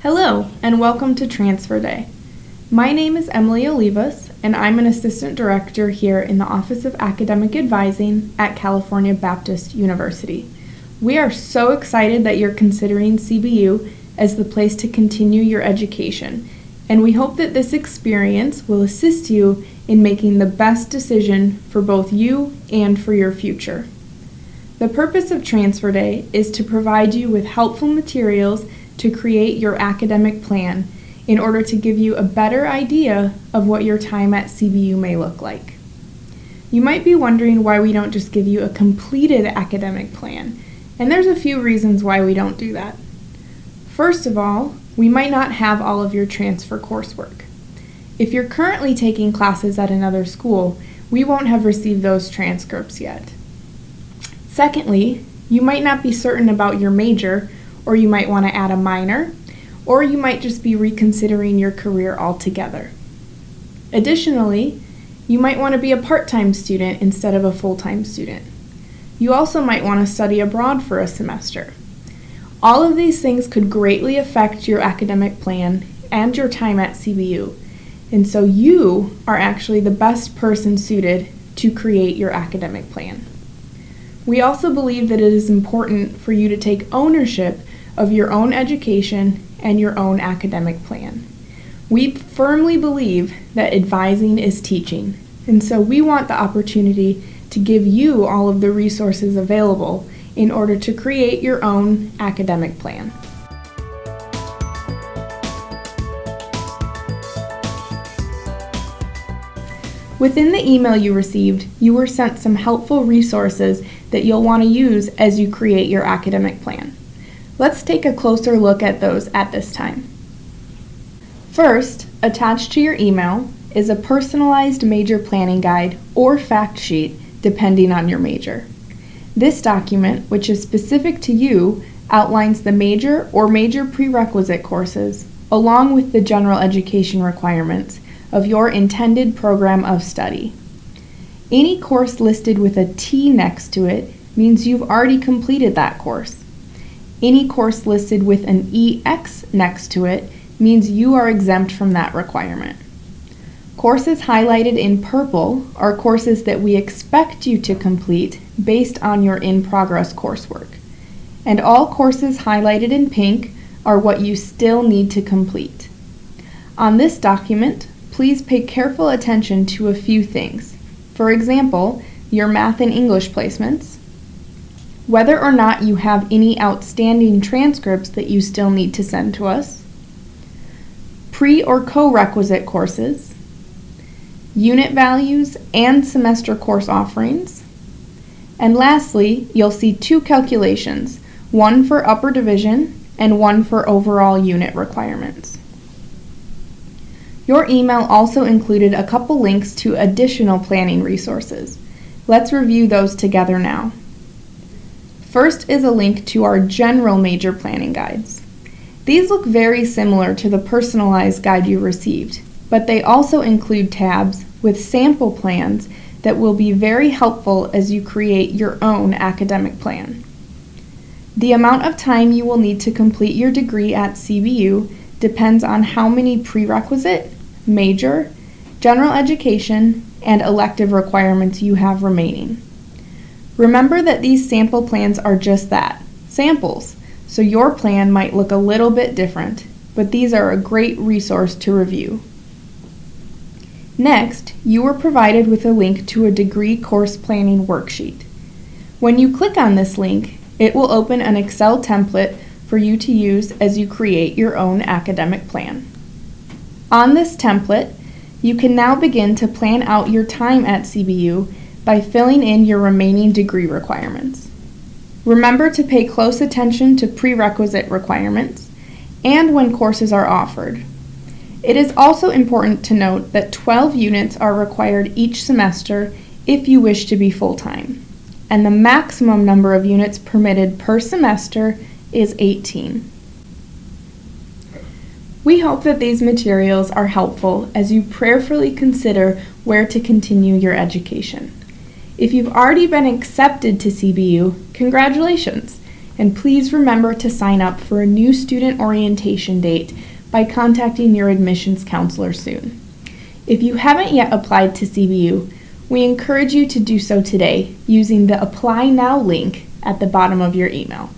Hello, and welcome to Transfer Day. My name is Emily Olivas, and I'm an Assistant Director here in the Office of Academic Advising at California Baptist University. We are so excited that you're considering CBU as the place to continue your education, and we hope that this experience will assist you in making the best decision for both you and for your future. The purpose of Transfer Day is to provide you with helpful materials to create your academic plan in order to give you a better idea of what your time at CBU may look like. You might be wondering why we don't just give you a completed academic plan, and there's a few reasons why we don't do that. First of all, we might not have all of your transfer coursework. If you're currently taking classes at another school, we won't have received those transcripts yet. Secondly, you might not be certain about your major, or you might want to add a minor, or you might just be reconsidering your career altogether. Additionally, you might want to be a part-time student instead of a full-time student. You also might want to study abroad for a semester. All of these things could greatly affect your academic plan and your time at CBU, and so you are actually the best person suited to create your academic plan. We also believe that it is important for you to take ownership of your own education and your own academic plan. We firmly believe that advising is teaching, and so we want the opportunity to give you all of the resources available in order to create your own academic plan. Within the email you received, you were sent some helpful resources that you'll want to use as you create your academic plan. Let's take a closer look at those at this time. First, attached to your email is a personalized major planning guide or fact sheet, depending on your major. This document, which is specific to you, outlines the major or major prerequisite courses, along with the general education requirements of your intended program of study. Any course listed with a T next to it means you've already completed that course. Any course listed with an EX next to it means you are exempt from that requirement. Courses highlighted in purple are courses that we expect you to complete based on your in-progress coursework. And all courses highlighted in pink are what you still need to complete. On this document, please pay careful attention to a few things. For example, your math and English placements, whether or not you have any outstanding transcripts that you still need to send to us, pre- or co-requisite courses, unit values and semester course offerings, and lastly, you'll see two calculations, one for upper division and one for overall unit requirements. Your email also included a couple links to additional planning resources. Let's review those together now. First is a link to our general major planning guides. These look very similar to the personalized guide you received, but they also include tabs with sample plans that will be very helpful as you create your own academic plan. The amount of time you will need to complete your degree at CBU depends on how many prerequisite, major, general education, and elective requirements you have remaining. Remember that these sample plans are just that, samples, so your plan might look a little bit different, but these are a great resource to review. Next, you were provided with a link to a degree course planning worksheet. When you click on this link, it will open an Excel template for you to use as you create your own academic plan. On this template, you can now begin to plan out your time at CBU by filling in your remaining degree requirements. Remember to pay close attention to prerequisite requirements and when courses are offered. It is also important to note that 12 units are required each semester if you wish to be full-time, and the maximum number of units permitted per semester is 18. We hope that these materials are helpful as you prayerfully consider where to continue your education. If you've already been accepted to CBU, congratulations, And please remember to sign up for a new student orientation date by contacting your admissions counselor soon. If you haven't yet applied to CBU, we encourage you to do so today using the Apply Now link at the bottom of your email.